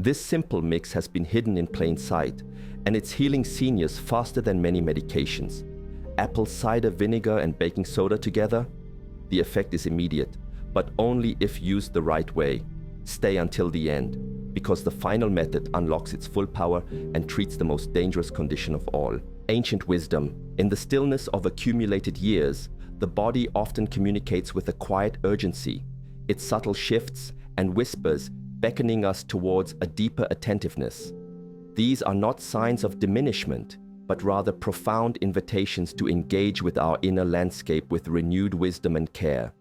This simple mix has been hidden in plain sight, and it's healing seniors faster than many medications. Apple cider vinegar and baking soda together? The effect is immediate, but only if used the right way. Stay until the end, because the final method unlocks its full power and treats the most dangerous condition of all. Ancient wisdom. In the stillness of accumulated years, the body often communicates with a quiet urgency. Its subtle shifts and whispers beckoning us towards a deeper attentiveness. These are not signs of diminishment, but rather profound invitations to engage with our inner landscape with renewed wisdom and care.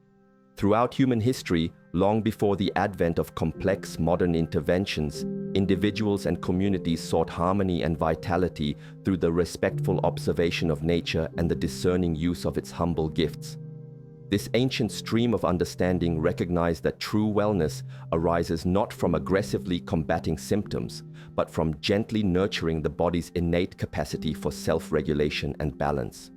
Throughout human history, long before the advent of complex modern interventions, individuals and communities sought harmony and vitality through the respectful observation of nature and the discerning use of its humble gifts. This ancient stream of understanding recognized that true wellness arises not from aggressively combating symptoms, but from gently nurturing the body's innate capacity for self-regulation and balance.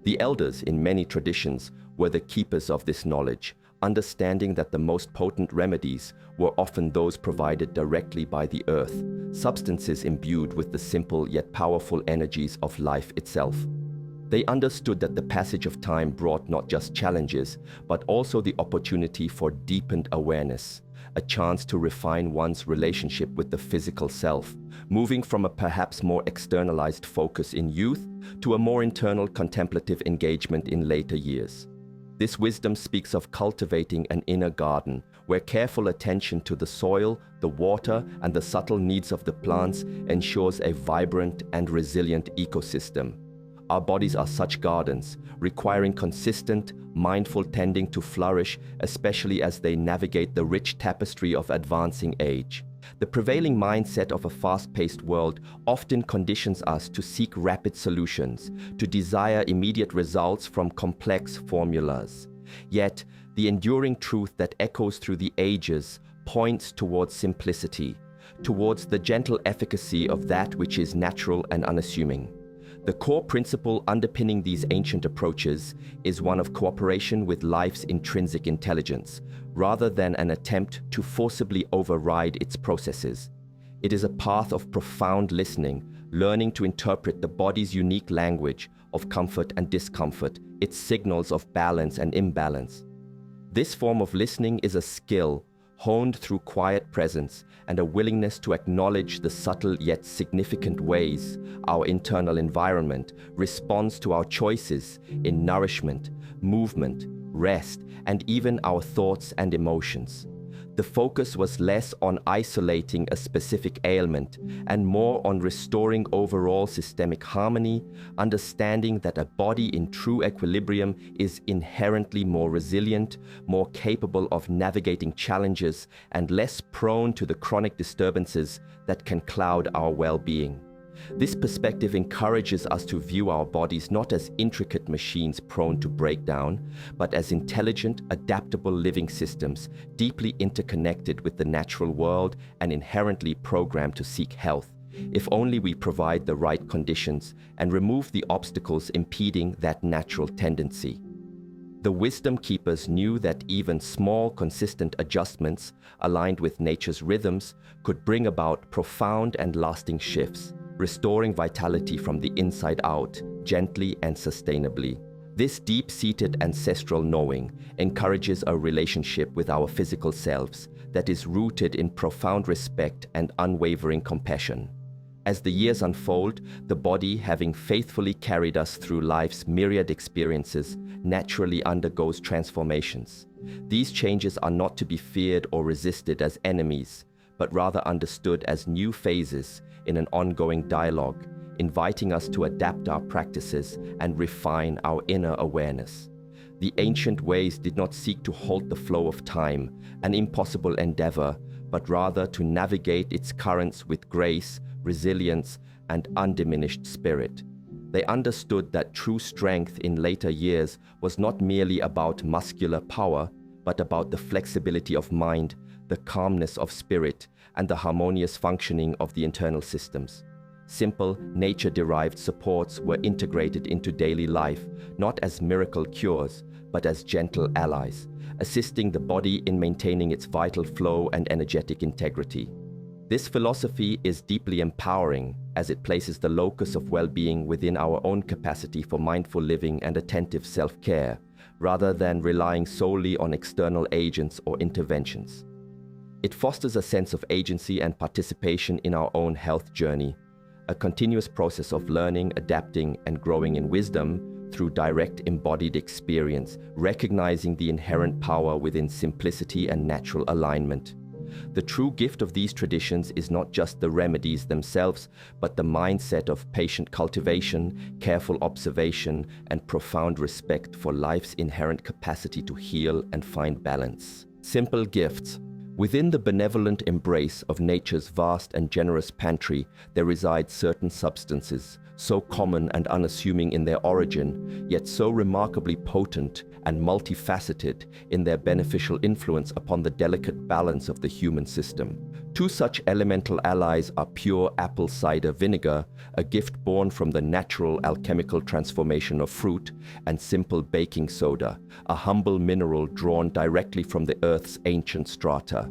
The elders in many traditions were the keepers of this knowledge, understanding that the most potent remedies were often those provided directly by the earth, substances imbued with the simple yet powerful energies of life itself. They understood that the passage of time brought not just challenges, but also the opportunity for deepened awareness, a chance to refine one's relationship with the physical self, moving from a perhaps more externalized focus in youth to a more internal contemplative engagement in later years. This wisdom speaks of cultivating an inner garden, where careful attention to the soil, the water, and the subtle needs of the plants ensures a vibrant and resilient ecosystem. Our bodies are such gardens, requiring consistent, mindful tending to flourish, especially as they navigate the rich tapestry of advancing age. The prevailing mindset of a fast-paced world often conditions us to seek rapid solutions, to desire immediate results from complex formulas. Yet, the enduring truth that echoes through the ages points towards simplicity, towards the gentle efficacy of that which is natural and unassuming. The core principle underpinning these ancient approaches is one of cooperation with life's intrinsic intelligence, rather than an attempt to forcibly override its processes. It is a path of profound listening, learning to interpret the body's unique language of comfort and discomfort, its signals of balance and imbalance. This form of listening is a skill honed through quiet presence and a willingness to acknowledge the subtle yet significant ways our internal environment responds to our choices in nourishment, movement, rest, and even our thoughts and emotions. The focus was less on isolating a specific ailment and more on restoring overall systemic harmony, understanding that a body in true equilibrium is inherently more resilient, more capable of navigating challenges, and less prone to the chronic disturbances that can cloud our well-being. This perspective encourages us to view our bodies not as intricate machines prone to breakdown, but as intelligent, adaptable living systems, deeply interconnected with the natural world and inherently programmed to seek health, if only we provide the right conditions and remove the obstacles impeding that natural tendency. The wisdom keepers knew that even small, consistent adjustments aligned with nature's rhythms could bring about profound and lasting shifts, restoring vitality from the inside out, gently and sustainably. This deep-seated ancestral knowing encourages a relationship with our physical selves that is rooted in profound respect and unwavering compassion. As the years unfold, the body, having faithfully carried us through life's myriad experiences, naturally undergoes transformations. These changes are not to be feared or resisted as enemies, but rather understood as new phases in an ongoing dialogue, inviting us to adapt our practices and refine our inner awareness. The ancient ways did not seek to halt the flow of time, an impossible endeavor, but rather to navigate its currents with grace, resilience, and undiminished spirit. They understood that true strength in later years was not merely about muscular power, but about the flexibility of mind, the calmness of spirit, and the harmonious functioning of the internal systems. Simple, nature-derived supports were integrated into daily life, not as miracle cures, but as gentle allies, assisting the body in maintaining its vital flow and energetic integrity. This philosophy is deeply empowering as it places the locus of well-being within our own capacity for mindful living and attentive self-care, rather than relying solely on external agents or interventions. It fosters a sense of agency and participation in our own health journey, a continuous process of learning, adapting, and growing in wisdom through direct embodied experience, recognizing the inherent power within simplicity and natural alignment. The true gift of these traditions is not just the remedies themselves, but the mindset of patient cultivation, careful observation, and profound respect for life's inherent capacity to heal and find balance. Simple gifts. Within the benevolent embrace of nature's vast and generous pantry, there reside certain substances, so common and unassuming in their origin, yet so remarkably potent and multifaceted in their beneficial influence upon the delicate balance of the human system. Two such elemental allies are pure apple cider vinegar, a gift born from the natural alchemical transformation of fruit, and simple baking soda, a humble mineral drawn directly from the earth's ancient strata.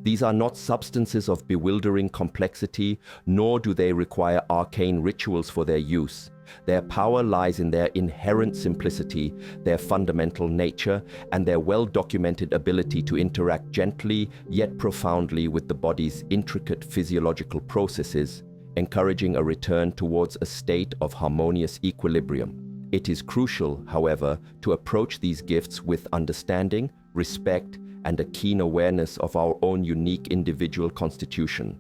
These are not substances of bewildering complexity, nor do they require arcane rituals for their use. Their power lies in their inherent simplicity, their fundamental nature, and their well-documented ability to interact gently yet profoundly with the body's intricate physiological processes, encouraging a return towards a state of harmonious equilibrium. It is crucial, however, to approach these gifts with understanding, respect, and a keen awareness of our own unique individual constitution.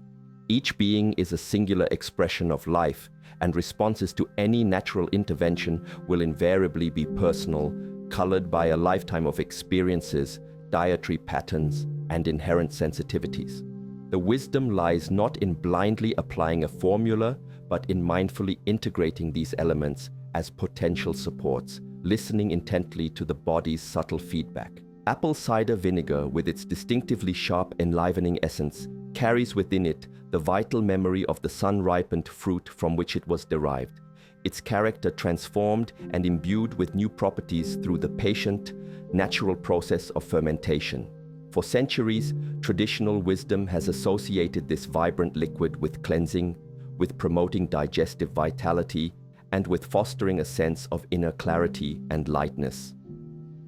Each being is a singular expression of life, and responses to any natural intervention will invariably be personal, colored by a lifetime of experiences, dietary patterns, and inherent sensitivities. The wisdom lies not in blindly applying a formula, but in mindfully integrating these elements as potential supports, listening intently to the body's subtle feedback. Apple cider vinegar, with its distinctively sharp, enlivening essence, carries within it the vital memory of the sun-ripened fruit from which it was derived, its character transformed and imbued with new properties through the patient, natural process of fermentation. For centuries, traditional wisdom has associated this vibrant liquid with cleansing, with promoting digestive vitality, and with fostering a sense of inner clarity and lightness.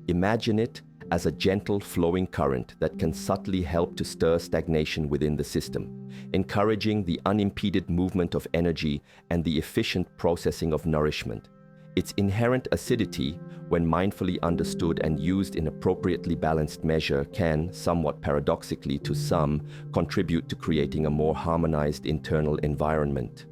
Imagine it as a gentle flowing current that can subtly help to stir stagnation within the system, encouraging the unimpeded movement of energy and the efficient processing of nourishment. Its inherent acidity, when mindfully understood and used in appropriately balanced measure, can, somewhat paradoxically to some, contribute to creating a more harmonized internal environment.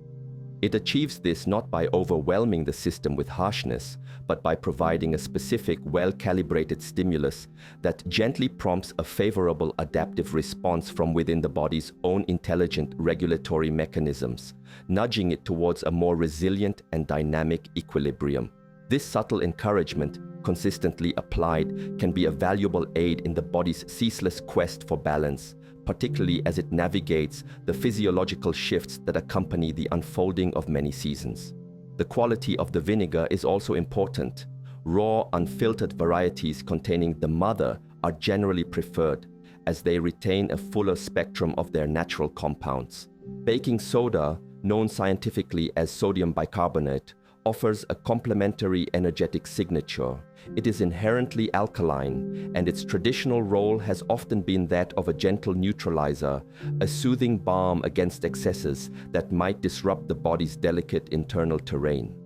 It achieves this not by overwhelming the system with harshness, but by providing a specific, well-calibrated stimulus that gently prompts a favorable adaptive response from within the body's own intelligent regulatory mechanisms, nudging it towards a more resilient and dynamic equilibrium. This subtle encouragement, consistently applied, can be a valuable aid in the body's ceaseless quest for balance, particularly as it navigates the physiological shifts that accompany the unfolding of many seasons. The quality of the vinegar is also important. Raw, unfiltered varieties containing the mother are generally preferred, as they retain a fuller spectrum of their natural compounds. Baking soda, known scientifically as sodium bicarbonate, offers a complementary energetic signature. It is inherently alkaline, and its traditional role has often been that of a gentle neutralizer, a soothing balm against excesses that might disrupt the body's delicate internal terrain.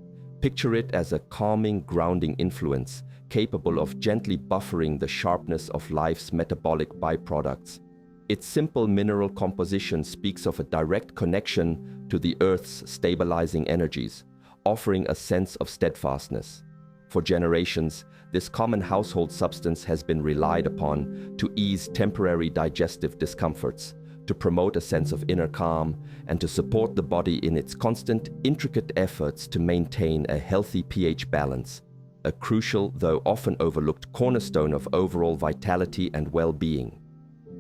Picture it as a calming, grounding influence, capable of gently buffering the sharpness of life's metabolic byproducts. Its simple mineral composition speaks of a direct connection to the Earth's stabilizing energies, offering a sense of steadfastness. For generations, this common household substance has been relied upon to ease temporary digestive discomforts, to promote a sense of inner calm, and to support the body in its constant, intricate efforts to maintain a healthy pH balance, a crucial, though often overlooked, cornerstone of overall vitality and well-being.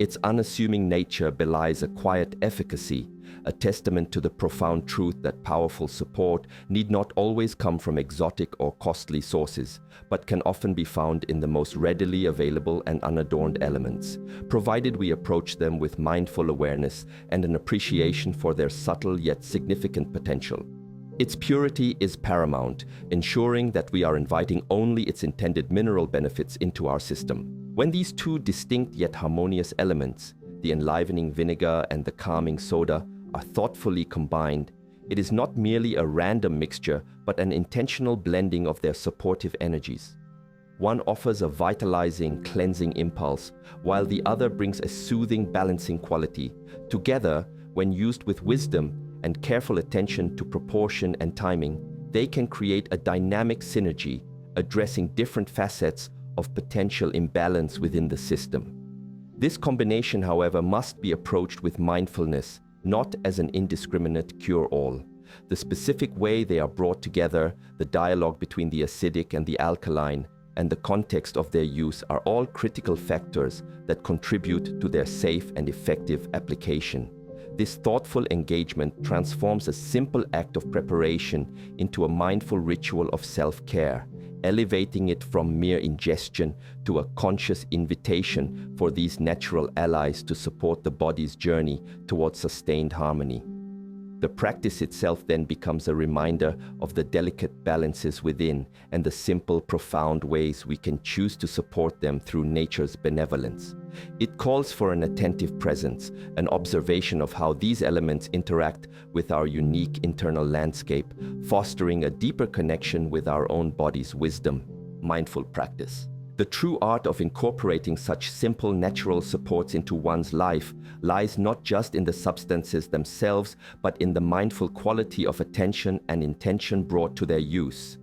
Its unassuming nature belies a quiet efficacy, a testament to the profound truth that powerful support need not always come from exotic or costly sources, but can often be found in the most readily available and unadorned elements, provided we approach them with mindful awareness and an appreciation for their subtle yet significant potential. Its purity is paramount, ensuring that we are inviting only its intended mineral benefits into our system. When these two distinct yet harmonious elements, the enlivening vinegar and the calming soda, are thoughtfully combined, it is not merely a random mixture, but an intentional blending of their supportive energies. One offers a vitalizing, cleansing impulse, while the other brings a soothing, balancing quality. Together, when used with wisdom and careful attention to proportion and timing, they can create a dynamic synergy, addressing different facets of potential imbalance within the system. This combination, however, must be approached with mindfulness, not as an indiscriminate cure-all. The specific way they are brought together, the dialogue between the acidic and the alkaline, and the context of their use are all critical factors that contribute to their safe and effective application. This thoughtful engagement transforms a simple act of preparation into a mindful ritual of self-care, elevating it from mere ingestion to a conscious invitation for these natural allies to support the body's journey towards sustained harmony. The practice itself then becomes a reminder of the delicate balances within and the simple, profound ways we can choose to support them through nature's benevolence. It calls for an attentive presence, an observation of how these elements interact with our unique internal landscape, fostering a deeper connection with our own body's wisdom. Mindful practice. The true art of incorporating such simple natural supports into one's life lies not just in the substances themselves, but in the mindful quality of attention and intention brought to their use.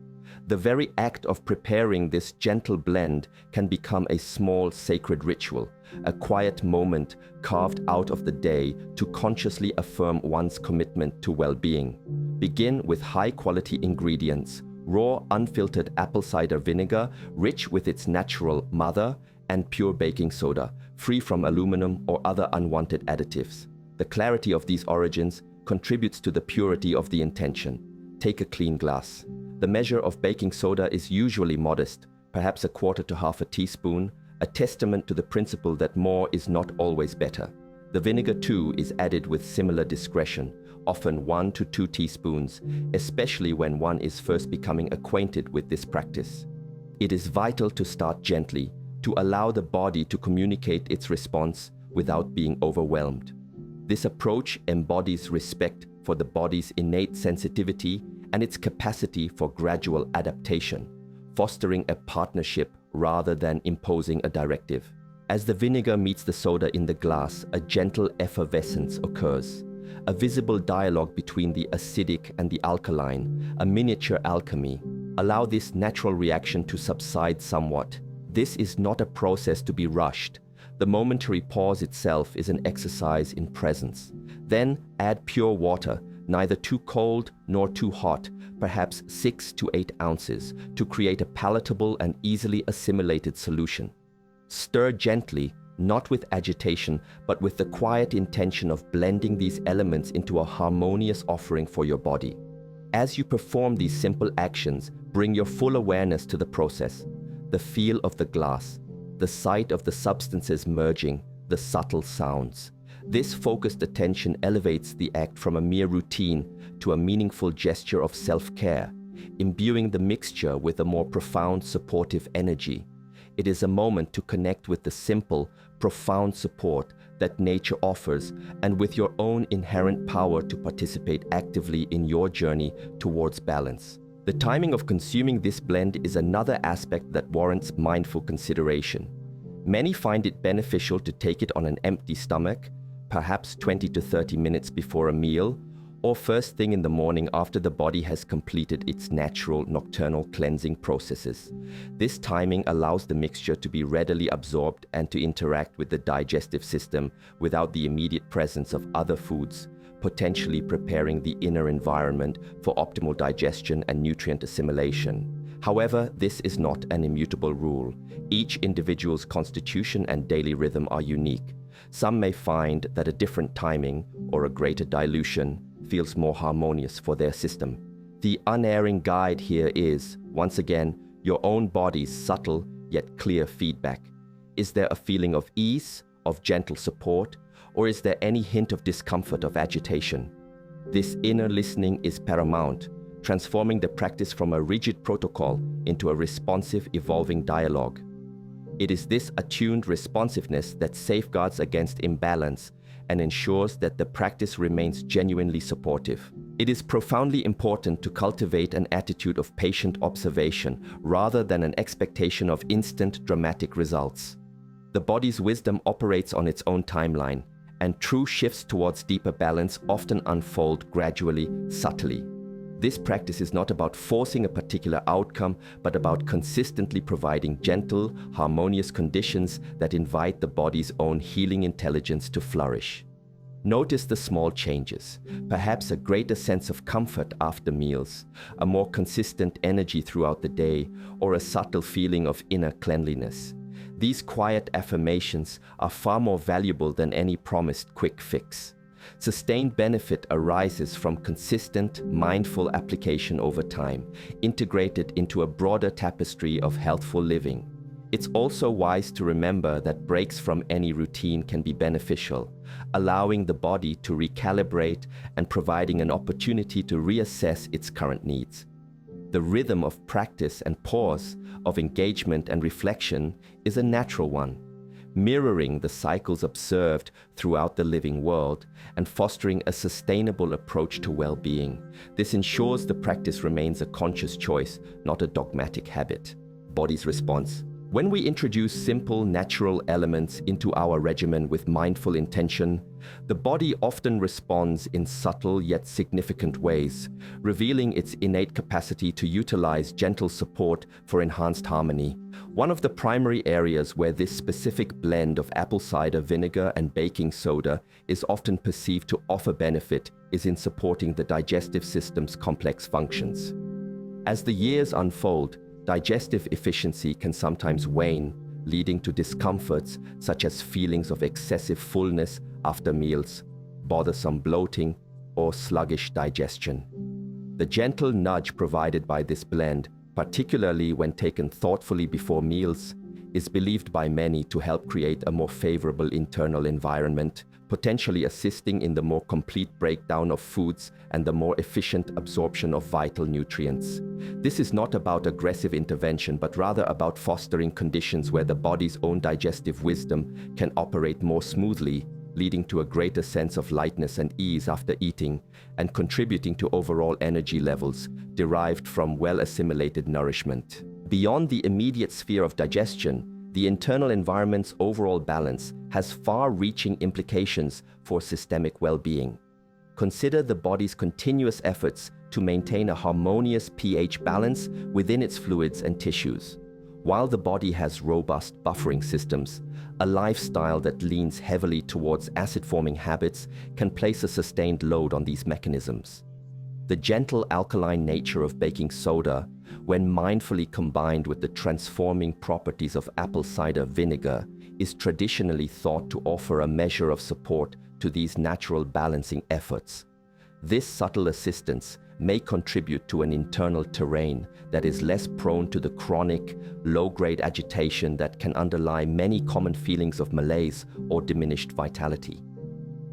The very act of preparing this gentle blend can become a small sacred ritual, a quiet moment carved out of the day to consciously affirm one's commitment to well-being. Begin with high-quality ingredients: raw, unfiltered apple cider vinegar, rich with its natural mother, and pure baking soda, free from aluminum or other unwanted additives. The clarity of these origins contributes to the purity of the intention. Take a clean glass. The measure of baking soda is usually modest, perhaps a quarter to half a teaspoon, a testament to the principle that more is not always better. The vinegar too is added with similar discretion, often 1 to 2 teaspoons, especially when one is first becoming acquainted with this practice. It is vital to start gently, to allow the body to communicate its response without being overwhelmed. This approach embodies respect for the body's innate sensitivity and its capacity for gradual adaptation, fostering a partnership rather than imposing a directive. As the vinegar meets the soda in the glass, a gentle effervescence occurs. A visible dialogue between the acidic and the alkaline, a miniature alchemy. Allow this natural reaction to subside somewhat. This is not a process to be rushed. The momentary pause itself is an exercise in presence. Then add pure water, neither too cold nor too hot, perhaps 6 to 8 ounces, to create a palatable and easily assimilated solution. Stir gently, not with agitation, but with the quiet intention of blending these elements into a harmonious offering for your body. As you perform these simple actions, bring your full awareness to the process, the feel of the glass, the sight of the substances merging, the subtle sounds. This focused attention elevates the act from a mere routine to a meaningful gesture of self-care, imbuing the mixture with a more profound supportive energy. It is a moment to connect with the simple, profound support that nature offers and with your own inherent power to participate actively in your journey towards balance. The timing of consuming this blend is another aspect that warrants mindful consideration. Many find it beneficial to take it on an empty stomach, perhaps 20 to 30 minutes before a meal, or first thing in the morning after the body has completed its natural nocturnal cleansing processes. This timing allows the mixture to be readily absorbed and to interact with the digestive system without the immediate presence of other foods, potentially preparing the inner environment for optimal digestion and nutrient assimilation. However, this is not an immutable rule. Each individual's constitution and daily rhythm are unique. Some may find that a different timing or a greater dilution feels more harmonious for their system. The unerring guide here is, once again, your own body's subtle yet clear feedback. Is there a feeling of ease, of gentle support, or is there any hint of discomfort, of agitation? This inner listening is paramount, transforming the practice from a rigid protocol into a responsive, evolving dialogue. It is this attuned responsiveness that safeguards against imbalance and ensures that the practice remains genuinely supportive. It is profoundly important to cultivate an attitude of patient observation rather than an expectation of instant, dramatic results. The body's wisdom operates on its own timeline, and true shifts towards deeper balance often unfold gradually, subtly. This practice is not about forcing a particular outcome, but about consistently providing gentle, harmonious conditions that invite the body's own healing intelligence to flourish. Notice the small changes, perhaps a greater sense of comfort after meals, a more consistent energy throughout the day, or a subtle feeling of inner cleanliness. These quiet affirmations are far more valuable than any promised quick fix. Sustained benefit arises from consistent, mindful application over time, integrated into a broader tapestry of healthful living. It's also wise to remember that breaks from any routine can be beneficial, allowing the body to recalibrate and providing an opportunity to reassess its current needs. The rhythm of practice and pause, of engagement and reflection, is a natural one, mirroring the cycles observed throughout the living world and fostering a sustainable approach to well-being. This ensures the practice remains a conscious choice, not a dogmatic habit. Body's response. When we introduce simple, natural elements into our regimen with mindful intention, the body often responds in subtle yet significant ways, revealing its innate capacity to utilize gentle support for enhanced harmony. One of the primary areas where this specific blend of apple cider vinegar and baking soda is often perceived to offer benefit is in supporting the digestive system's complex functions. As the years unfold, digestive efficiency can sometimes wane, leading to discomforts such as feelings of excessive fullness after meals, bothersome bloating, or sluggish digestion. The gentle nudge provided by this blend, particularly when taken thoughtfully before meals, is believed by many to help create a more favorable internal environment, potentially assisting in the more complete breakdown of foods and the more efficient absorption of vital nutrients. This is not about aggressive intervention, but rather about fostering conditions where the body's own digestive wisdom can operate more smoothly, leading to a greater sense of lightness and ease after eating, and contributing to overall energy levels derived from well-assimilated nourishment. Beyond the immediate sphere of digestion, the internal environment's overall balance has far-reaching implications for systemic well-being. Consider the body's continuous efforts to maintain a harmonious pH balance within its fluids and tissues. While the body has robust buffering systems, a lifestyle that leans heavily towards acid-forming habits can place a sustained load on these mechanisms. The gentle alkaline nature of baking soda, when mindfully combined with the transforming properties of apple cider vinegar, is traditionally thought to offer a measure of support to these natural balancing efforts. This subtle assistance may contribute to an internal terrain that is less prone to the chronic, low-grade agitation that can underlie many common feelings of malaise or diminished vitality.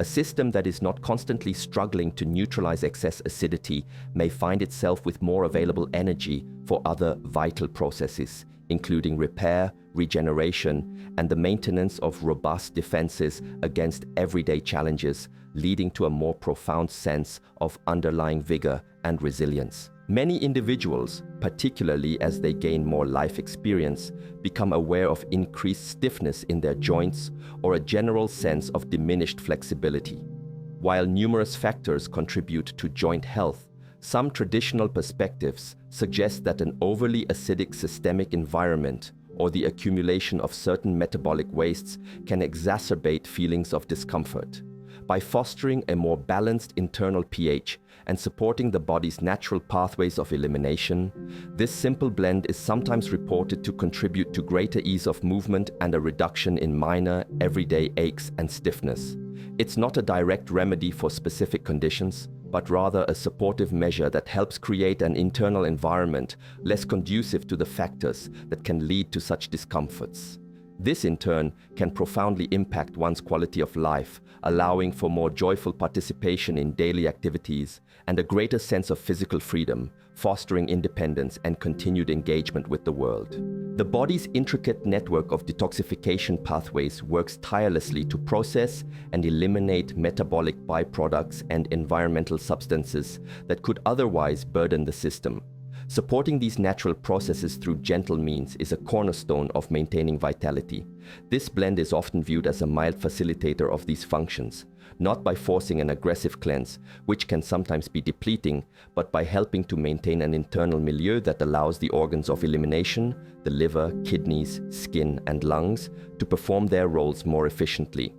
A system that is not constantly struggling to neutralize excess acidity may find itself with more available energy for other vital processes, including repair, regeneration, and the maintenance of robust defenses against everyday challenges, leading to a more profound sense of underlying vigor and resilience. Many individuals, particularly as they gain more life experience, become aware of increased stiffness in their joints or a general sense of diminished flexibility. While numerous factors contribute to joint health, some traditional perspectives suggest that an overly acidic systemic environment or the accumulation of certain metabolic wastes can exacerbate feelings of discomfort. by fostering a more balanced internal pH and supporting the body's natural pathways of elimination. This simple blend is sometimes reported to contribute to greater ease of movement and a reduction in minor, everyday aches and stiffness. It's not a direct remedy for specific conditions, but rather a supportive measure that helps create an internal environment less conducive to the factors that can lead to such discomforts. This, in turn, can profoundly impact one's quality of life, allowing for more joyful participation in daily activities and a greater sense of physical freedom, fostering independence and continued engagement with the world. The body's intricate network of detoxification pathways works tirelessly to process and eliminate metabolic byproducts and environmental substances that could otherwise burden the system. Supporting these natural processes through gentle means is a cornerstone of maintaining vitality. This blend is often viewed as a mild facilitator of these functions, not by forcing an aggressive cleanse, which can sometimes be depleting, but by helping to maintain an internal milieu that allows the organs of elimination, the liver, kidneys, skin, and lungs, to perform their roles more efficiently.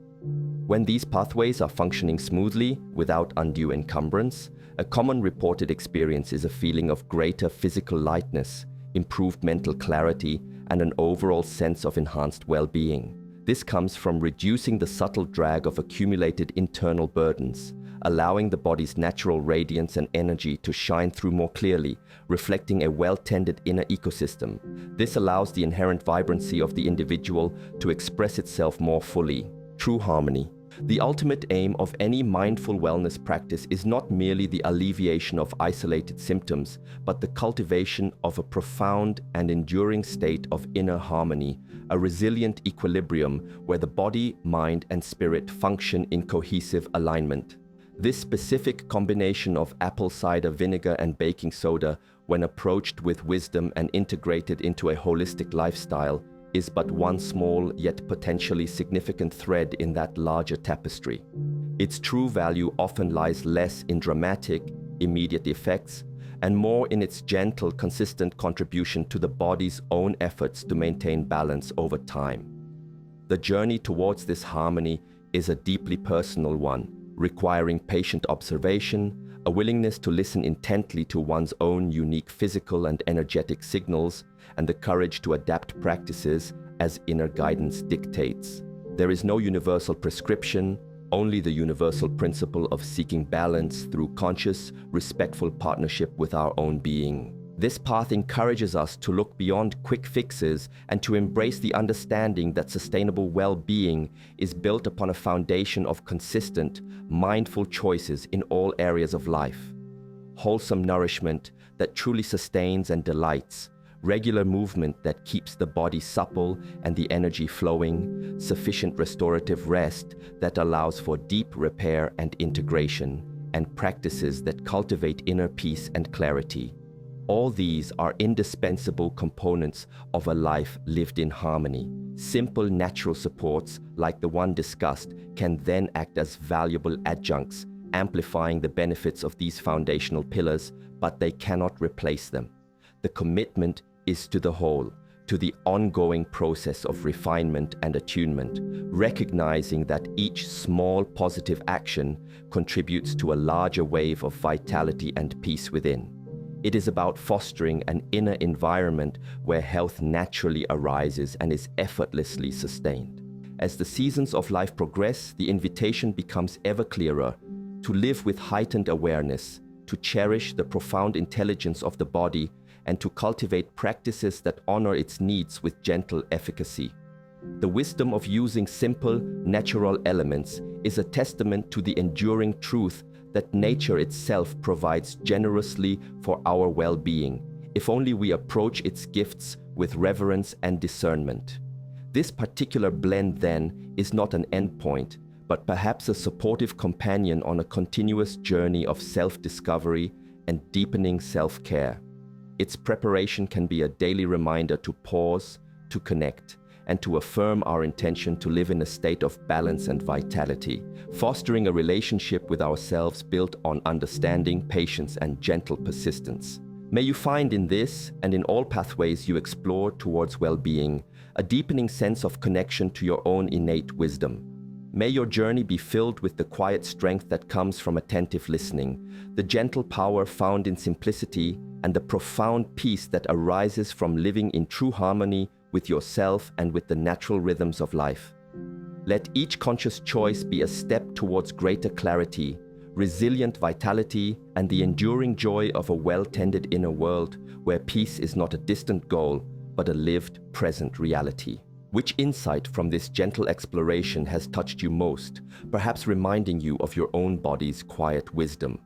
When these pathways are functioning smoothly, without undue encumbrance, a common reported experience is a feeling of greater physical lightness, improved mental clarity, and an overall sense of enhanced well-being. This comes from reducing the subtle drag of accumulated internal burdens, allowing the body's natural radiance and energy to shine through more clearly, reflecting a well-tended inner ecosystem. This allows the inherent vibrancy of the individual to express itself more fully. True harmony. The ultimate aim of any mindful wellness practice is not merely the alleviation of isolated symptoms, but the cultivation of a profound and enduring state of inner harmony, a resilient equilibrium where the body, mind, and spirit function in cohesive alignment. This specific combination of apple cider vinegar and baking soda, when approached with wisdom and integrated into a holistic lifestyle, is but one small yet potentially significant thread in that larger tapestry. Its true value often lies less in dramatic, immediate effects, and more in its gentle, consistent contribution to the body's own efforts to maintain balance over time. The journey towards this harmony is a deeply personal one, requiring patient observation, a willingness to listen intently to one's own unique physical and energetic signals, and the courage to adapt practices as inner guidance dictates. There is no universal prescription, only the universal principle of seeking balance through conscious, respectful partnership with our own being. This path encourages us to look beyond quick fixes and to embrace the understanding that sustainable well-being is built upon a foundation of consistent, mindful choices in all areas of life. Wholesome nourishment that truly sustains and delights, regular movement that keeps the body supple and the energy flowing, sufficient restorative rest that allows for deep repair and integration, and practices that cultivate inner peace and clarity. All these are indispensable components of a life lived in harmony. Simple natural supports, like the one discussed, can then act as valuable adjuncts, amplifying the benefits of these foundational pillars, but they cannot replace them. The commitment is to the whole, to the ongoing process of refinement and attunement, recognizing that each small positive action contributes to a larger wave of vitality and peace within. It is about fostering an inner environment where health naturally arises and is effortlessly sustained. As the seasons of life progress, the invitation becomes ever clearer to live with heightened awareness, to cherish the profound intelligence of the body, and to cultivate practices that honor its needs with gentle efficacy. The wisdom of using simple, natural elements is a testament to the enduring truth that nature itself provides generously for our well-being, if only we approach its gifts with reverence and discernment. This particular blend, then, is not an endpoint, but perhaps a supportive companion on a continuous journey of self-discovery and deepening self-care. Its preparation can be a daily reminder to pause, to connect, and to affirm our intention to live in a state of balance and vitality, fostering a relationship with ourselves built on understanding, patience, and gentle persistence. May you find in this and in all pathways you explore towards well-being a deepening sense of connection to your own innate wisdom. May your journey be filled with the quiet strength that comes from attentive listening, the gentle power found in simplicity, and the profound peace that arises from living in true harmony with yourself and with the natural rhythms of life. Let each conscious choice be a step towards greater clarity, resilient vitality, and the enduring joy of a well-tended inner world where peace is not a distant goal, but a lived, present reality. Which insight from this gentle exploration has touched you most, perhaps reminding you of your own body's quiet wisdom?